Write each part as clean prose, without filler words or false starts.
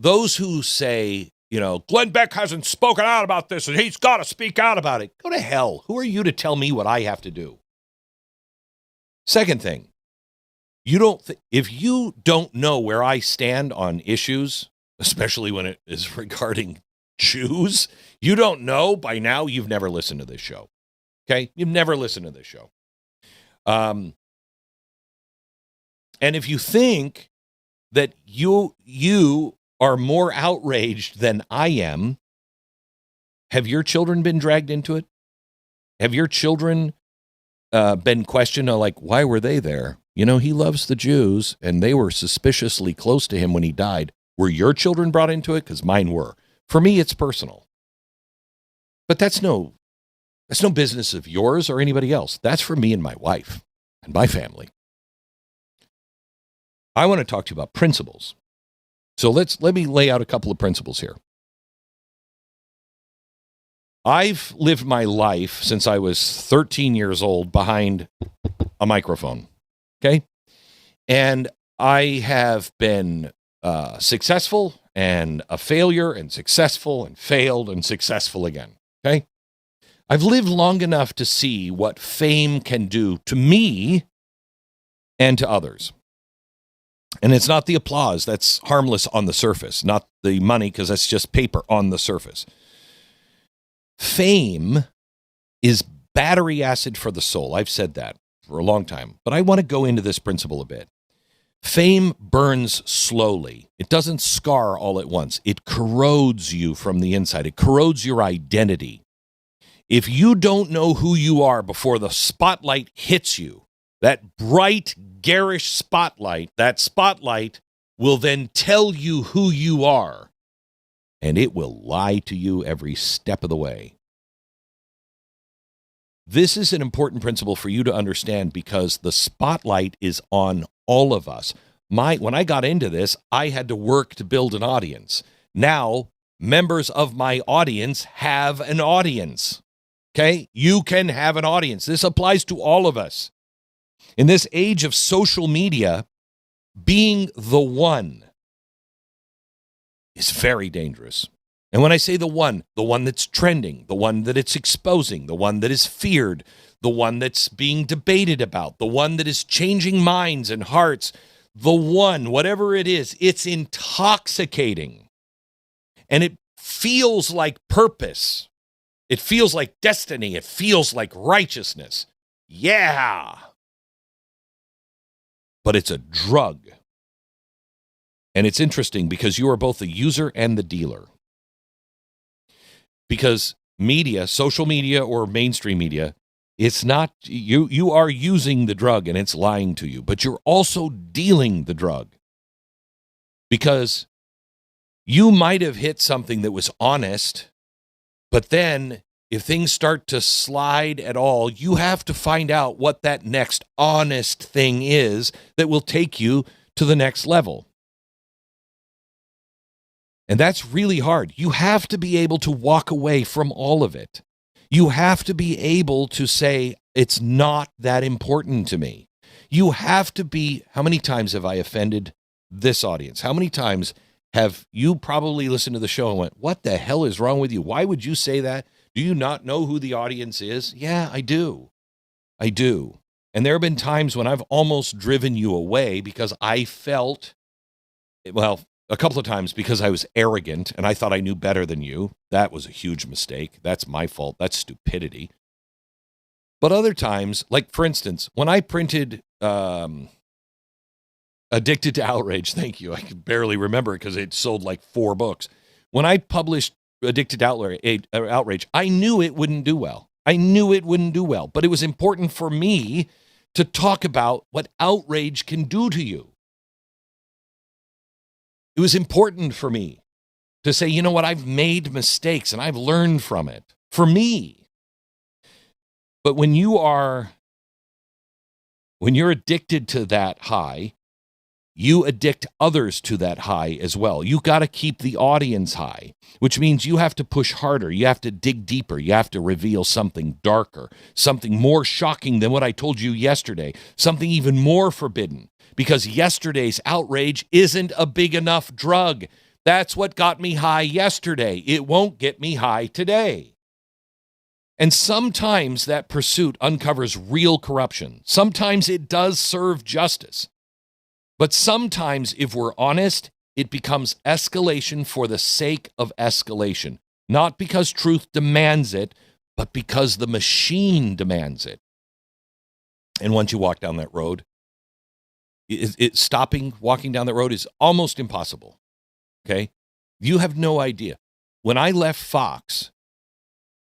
those who say, Glenn Beck hasn't spoken out about this and he's got to speak out about it. Go to hell. Who are you to tell me what I have to do? Second thing, if you don't know where I stand on issues, especially when it is regarding Jews, you don't know by now, you've never listened to this show. Okay? You've never listened to this show. And if you think that you are more outraged than I am, have your children been dragged into it? Have your children been questioned, like, why were they there? He loves the Jews, and they were suspiciously close to him when he died. Were your children brought into it? Because mine were. For me, it's personal. But that's no business of yours or anybody else. That's for me and my wife and my family. I want to talk to you about principles. So let me lay out a couple of principles here. I've lived my life since I was 13 years old behind a microphone, okay? And I have been successful and a failure and successful and failed and successful again, okay? I've lived long enough to see what fame can do to me and to others. And it's not the applause that's harmless on the surface, not the money, because that's just paper on the surface. Fame is battery acid for the soul. I've said that for a long time, but I want to go into this principle a bit. Fame burns slowly. It doesn't scar all at once. It corrodes you from the inside. It corrodes your identity. If you don't know who you are before the spotlight hits you, that bright, garish spotlight, that spotlight will then tell you who you are, and it will lie to you every step of the way. This is an important principle for you to understand because the spotlight is on all of us. When I got into this, I had to work to build an audience. Now, members of my audience have an audience. Okay? You can have an audience. This applies to all of us. In this age of social media, being the one is very dangerous. And when I say the one that's trending, the one that it's exposing, the one that is feared, the one that's being debated about, the one that is changing minds and hearts, the one, whatever it is, it's intoxicating. And it feels like purpose. It feels like destiny. It feels like righteousness. Yeah. But it's a drug. And it's interesting because you are both the user and the dealer. Because media, social media or mainstream media, it's not, you are using the drug and it's lying to you, but you're also dealing the drug. Because you might have hit something that was honest, but then if things start to slide at all, you have to find out what that next honest thing is that will take you to the next level. And that's really hard. You have to be able to walk away from all of it. You have to be able to say, it's not that important to me. You have to be, how many times have I offended this audience? How many times have you probably listened to the show and went, what the hell is wrong with you? Why would you say that? Do you not know who the audience is? Yeah, I do. I do. And there have been times when I've almost driven you away because I felt, well, a couple of times because I was arrogant and I thought I knew better than you. That was a huge mistake. That's my fault. That's stupidity. But other times, like for instance, when I printed Addicted to Outrage, thank you. I can barely remember it because it sold like 4 books. When I published Addicted to Outrage, I knew it wouldn't do well. I knew it wouldn't do well. But it was important for me to talk about what outrage can do to you. It was important for me to say, you know what, I've made mistakes and I've learned from it. For me. But when you're addicted to that high, you addict others to that high as well. You got to keep the audience high, which means you have to push harder. You have to dig deeper. You have to reveal something darker, something more shocking than what I told you yesterday, something even more forbidden, because yesterday's outrage isn't a big enough drug. That's what got me high yesterday. It won't get me high today. And sometimes that pursuit uncovers real corruption. Sometimes it does serve justice. But sometimes, if we're honest, it becomes escalation for the sake of escalation. Not because truth demands it, but because the machine demands it. And once you walk down that road, stopping walking down that road is almost impossible. Okay? You have no idea. When I left Fox,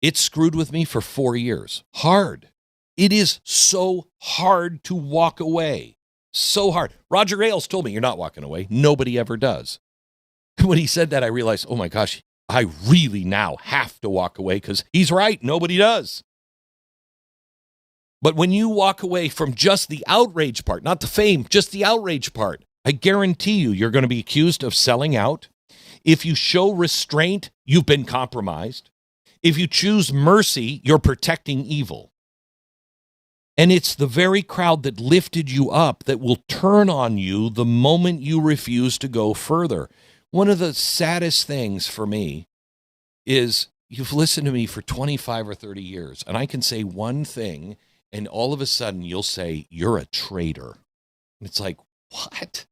it screwed with me for 4 years. Hard. It is so hard to walk away. So hard. Roger Ailes told me, you're not walking away. Nobody ever does. When he said that, I realized, oh my gosh, I really now have to walk away because he's right. Nobody does. But when you walk away from just the outrage part, not the fame, just the outrage part, I guarantee you're going to be accused of selling out. If you show restraint, you've been compromised. If you choose mercy, you're protecting evil. And it's the very crowd that lifted you up that will turn on you the moment you refuse to go further. One of the saddest things for me is you've listened to me for 25 or 30 years, and I can say one thing, and all of a sudden you'll say, you're a traitor. And it's like, what?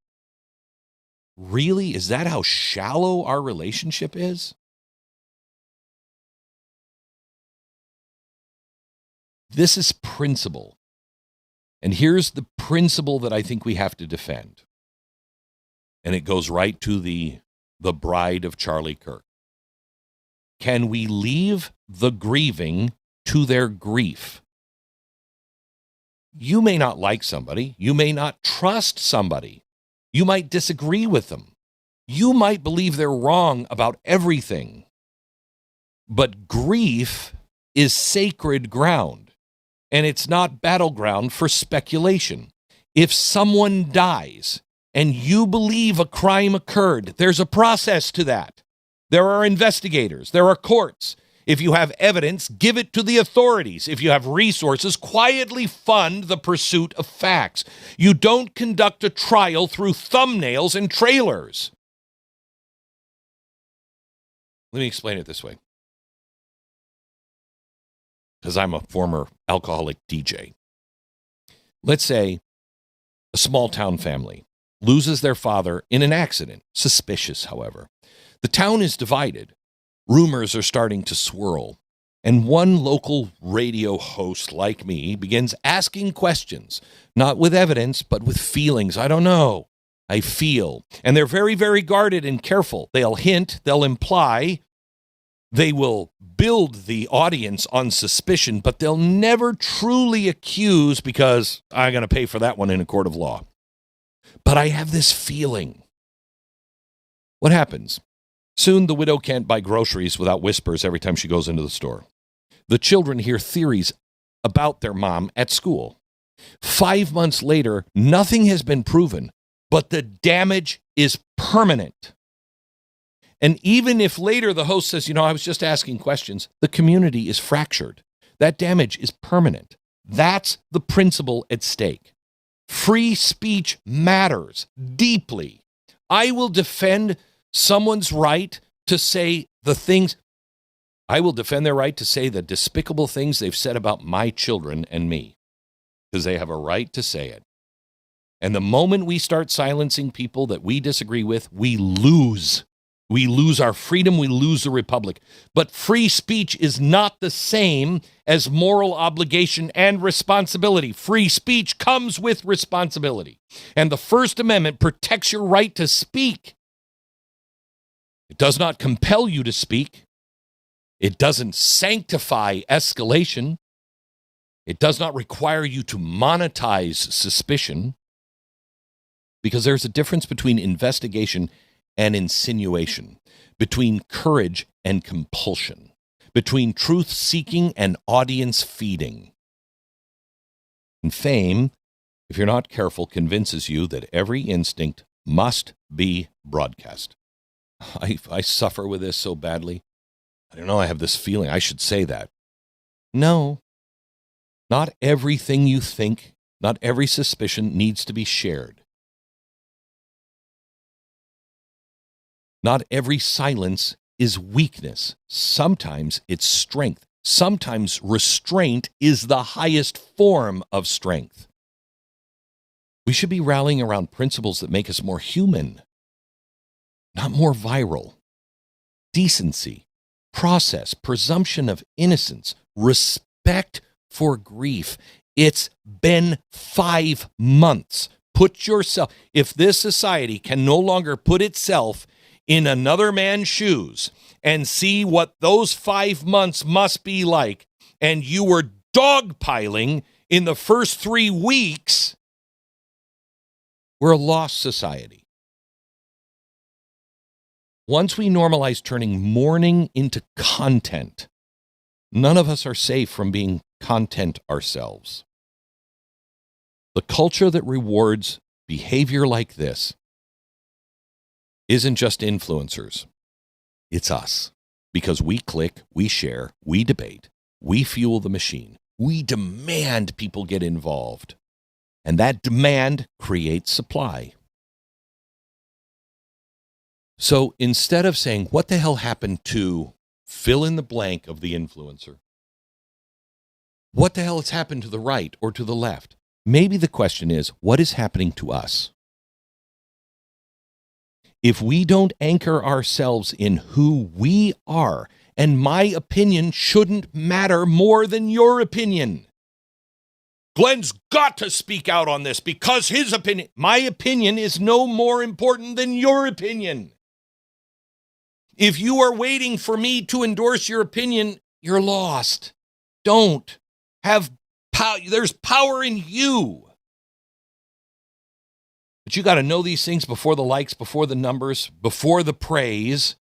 Really? Is that how shallow our relationship is? This is principle. And here's the principle that I think we have to defend. And it goes right to the bride of Charlie Kirk. Can we leave the grieving to their grief? You may not like somebody. You may not trust somebody. You might disagree with them. You might believe they're wrong about everything. But grief is sacred ground, and it's not battleground for speculation. If someone dies and you believe a crime occurred, there's a process to that. There are investigators. There are courts. If you have evidence, give it to the authorities. If you have resources, quietly fund the pursuit of facts. You don't conduct a trial through thumbnails and trailers. Let me explain it this way, because I'm a former alcoholic DJ. Let's say a small town family loses their father in an accident, suspicious, however. The town is divided. Rumors are starting to swirl. And one local radio host like me begins asking questions, not with evidence, but with feelings. I don't know. I feel. And they're very, very guarded and careful. They'll hint, they'll imply, they will build the audience on suspicion, but they'll never truly accuse because I'm going to pay for that one in a court of law. But I have this feeling. What happens? Soon the widow can't buy groceries without whispers every time she goes into the store. The children hear theories about their mom at school. 5 months later, nothing has been proven, but the damage is permanent. And even if later the host says, I was just asking questions, the community is fractured. That damage is permanent. That's the principle at stake. Free speech matters deeply. I will defend someone's right to say the things. I will defend their right to say the despicable things they've said about my children and me, because they have a right to say it. And the moment we start silencing people that we disagree with, we lose. We lose our freedom. We lose the republic. But free speech is not the same as moral obligation and responsibility. Free speech comes with responsibility. And the First Amendment protects your right to speak. It does not compel you to speak. It doesn't sanctify escalation. It does not require you to monetize suspicion, because there's a difference between investigation and insinuation, between courage and compulsion, between truth-seeking and audience-feeding. And fame, if you're not careful, convinces you that every instinct must be broadcast. I suffer with this so badly. I don't know, I have this feeling I should say that. No, not everything you think, not every suspicion needs to be shared. Not every silence is weakness. Sometimes it's strength. Sometimes restraint is the highest form of strength. We should be rallying around principles that make us more human, not more viral. Decency, process, presumption of innocence, respect for grief. It's been 5 months. Put yourself, if this society can no longer put itself in another man's shoes and see what those 5 months must be like, and you were dogpiling in the first 3 weeks, we're a lost society. Once we normalize turning mourning into content, none of us are safe from being content ourselves. The culture that rewards behavior like this isn't just influencers. It's us. Because we click, we share, we debate, we fuel the machine. We demand people get involved. And that demand creates supply. So instead of saying, what the hell happened to fill in the blank of the influencer? What the hell has happened to the right or to the left? Maybe the question is, what is happening to us? If we don't anchor ourselves in who we are, and my opinion shouldn't matter more than your opinion. Glenn's got to speak out on this because his opinion, my opinion is no more important than your opinion. If you are waiting for me to endorse your opinion, you're lost. Don't have power. There's power in you. But you got to know these things before the likes, before the numbers, before the praise,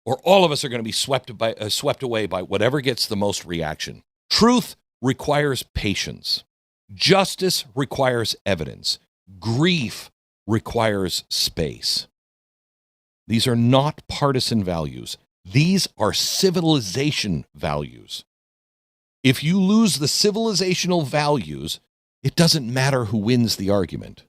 or all of us are going to be swept away by whatever gets the most reaction. Truth requires patience. Justice requires evidence. Grief requires space. These are not partisan values. These are civilization values. If you lose the civilizational values, it doesn't matter who wins the argument.